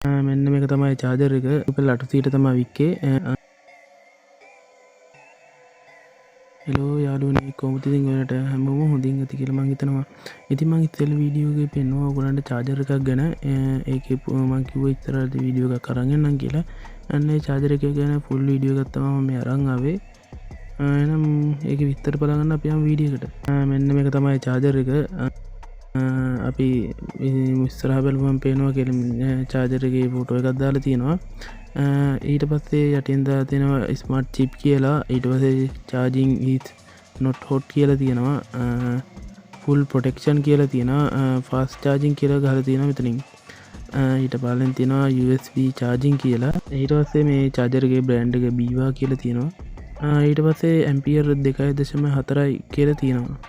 මෙන්න මේක තමයි චාර්ජර් එක. රුපියල් 800ට තමයි වික්කේ. හෙලෝ යාළුවනේ, කොහොමද ඉතින් ඔයාලට හැමෝම හොඳින් ඇති කියලා මම හිතනවා. ඉතින් මම ඉතින් වීඩියෝ එකේ පෙන්නුවා ඔයගොල්ලන්ට චාර්ජර් එකක් ගැන. ඒකේ මම කිව්වා ඉස්සරහට වීඩියෝ එකක් අරන් එන්නම් කියලා. අන්න ඒ චාර්ජර් එක ගැන ෆුල් වීඩියෝ එකක් තමයි මම අරන් ආවේ. එහෙනම් ඒකේ විස්තර බලන්න අපි යමු වීඩියෝ එකට. මෙන්න මේක තමයි චාර්ජර් එක. අපි ඉස්සරහ බලුවම පේනවා කියලා චාර්ජර් එකේ ෆොටෝ එකක් දාලා තියෙනවා. ඊට පස්සේ යටින් දාලා තියෙනවා ස්මාර්ට් චිප් කියලා. ඊට පස්සේ charging is not hot කියලා තියෙනවා. full protection කියලා තියෙනවා. fast charging කියලා ගහලා තියෙනවා මෙතනින්. ඊට පස්සේ තියෙනවා USB charging කියලා. ඊට පස්සේ මේ charger එකේ brand එක Biwa කියලා තියෙනවා. ඊට පස්සේ ampere 2.4යි කියලා තියෙනවා.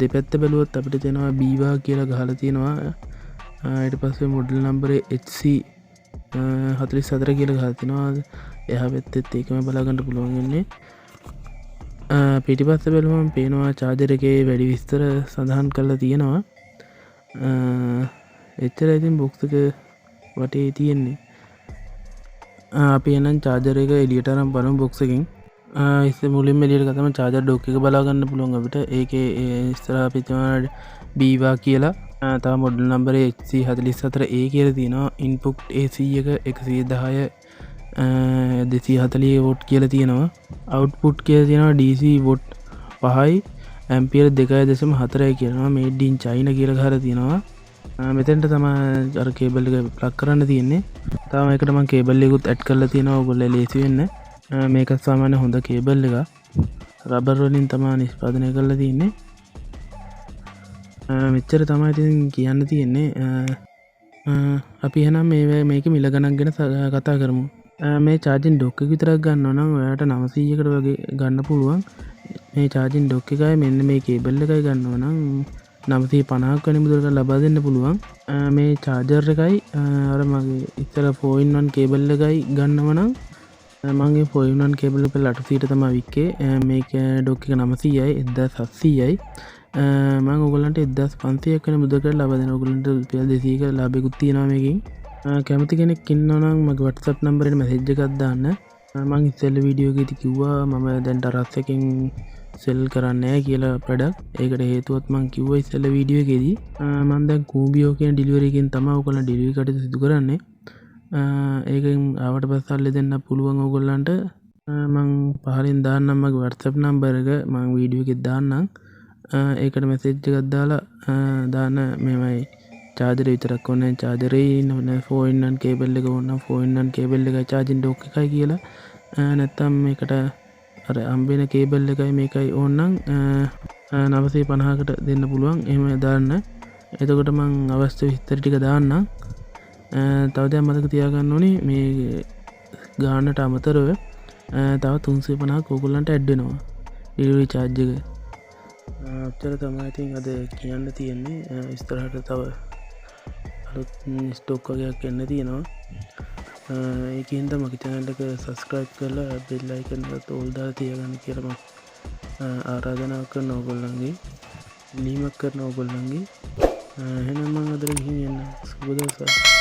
දෙපැත්ත බැලුවොත් අපිට තියෙනවා Biwa කියලා ගහලා තියෙනවා. ඊට පස්සේ මොඩල් නම්බර් HC 44 කියලා ගහලා තිනවා. එහා පැත්තෙත් ඒකම බලා ගන්න පුළුවන් වෙන්නේ. පිටිපස්ස බැලුවම පේනවා චාර්ජර් එකේ වැඩි විස්තර සඳහන් කරලා තියෙනවා. එච්චරයි ඉතින් බොක්ස් එක වටේ තියෙන්නේ. අපි එනම් චාර්ජර් එක එළියට අරන් බලමු බොක්ස් එකෙන්. ඉතින් මුලින්ම එළියට ගත්තම චාර්ජර් ඩොක් එක බලා ගන්න පුළුවන් අපිට. ඒකේ ඉස්සරහ අපි තියෙනවා Biwa කියලා. තව මොඩල් නම්බර HC44A කියලා තියෙනවා. ඉන්පුට් AC එක 110 240 වෝට් කියලා තියෙනවා. අවුට්පුට් කියලා තියෙනවා DC වෝට් 5යි ඇම්පියර් 2.4යි කියනවා. මේඩ් ඉන් චයිනා කියලා ගහලා තියෙනවා. මෙතෙන්ට තමයි අර කේබල් එක ප්ලග් කරන්න තියෙන්නේ. තව මේකට මම කේබල් එකකුත් ඇඩ් කරලා තියෙනවා ඔයගොල්ලෝ ලේසි වෙන්න. මේක සාමාන්‍ය හොඳ කේබල් එකක්. රබර් වලින් තමයි නිෂ්පාදනය කරලා තියෙන්නේ. මෙච්චර තමයි ඉතින් කියන්න තියෙන්නේ. අපි එහෙනම් මේක මිල ගණන් ගැන කතා කරමු. මේ charging dock එක විතරක් ගන්නවා නම් ඔයාලට 900කට වගේ ගන්න පුළුවන්. මේ charging dock එකයි මෙන්න මේ කේබල් එකයි ගන්නවා නම් 950ක් වෙන මුදලකට ලබා දෙන්න පුළුවන්. මේ charger එකයි අර මගේ ඉතල 4-in-1 කේබල් එකයි ගන්නව නම් මගේ 4-in-1 කේබල් එක 800ට තමයි වික්කේ. මේක dock එක 900යි 1700යි. මම ඔයගොල්ලන්ට 1500ක් වෙන මුදලකට ලබා දෙනවා. ඔයගොල්ලන්ට රුපියල් 200ක ලාභයක්ත් තියෙනවා මේකෙන්. කැමති කෙනෙක් ඉන්නවා නම් මගේ WhatsApp නම්බර් එකට මැසේජ් එකක් දාන්න. මම ඉස්සෙල්ලා වීඩියෝ එකේදී කිව්වා මම දැන් ටරස් එකෙන් සෙල් කරන්නේ නැහැ කියලා ප්‍රොඩක්ට්. ඒකට හේතුවත් මම කිව්වා ඉස්සෙල්ලා වීඩියෝ එකේදී. මම දැන් කූඹියෝ කියන ඩෙලිවරි එකෙන් තමයි ඔයගොල්ලන් ඩෙලිවරි කටයුතු සිදු කරන්නේ. ඒකෙන් ආවට පස්සේ අල්ල දෙන්න පුළුවන් ඔයගොල්ලන්ට. මම පහලින් දාන්නම් මගේ WhatsApp නම්බර් එක. මම වීඩියෝ එකේ දාන්නම්. ඒකට මැසේජ් එකක් දාලා දාන්න මෙමයි චාර්ජර් විතරක් ඕනේ. චාර්ජරේ 4-in-1 කේබල් එක ඕන නම් 4-in-1 කේබල් එකයි charging dock එකයි කියලා. නැත්තම් මේකට අර හම්බෙන කේබල් එකයි මේකයි ඕන නම් 950කට දෙන්න පුළුවන්. එහෙම දාන්න. එතකොට මම අවශ්‍ය විස්තර ටික දාන්නම්. තව දෙයක් මතක තියාගන්න ඕනේ මේ ගානට අමතරව තව 350ක් ඕගොල්ලන්ට ඇඩ් වෙනවා ඩෙලිවරි charge එක. අච්චර තමයි ඉතින් අද කියන්න තියෙන්නේ. ඉස්සරහට තව අලුත් ස්ටොක් වගේක් එන්න තියෙනවා. ඒකෙන්ද මගේ channel එක subscribe කරලා bell icon එකත් all දාලා තියාගන්න කියලා මම ආරාධනා කරන ඕගොල්ලන්ගේ ඉල්ලීමක් කරන ඕගොල්ලන්ගේ. එහෙනම් මම අද ගිහින් යන්න. සුබ දවසක්.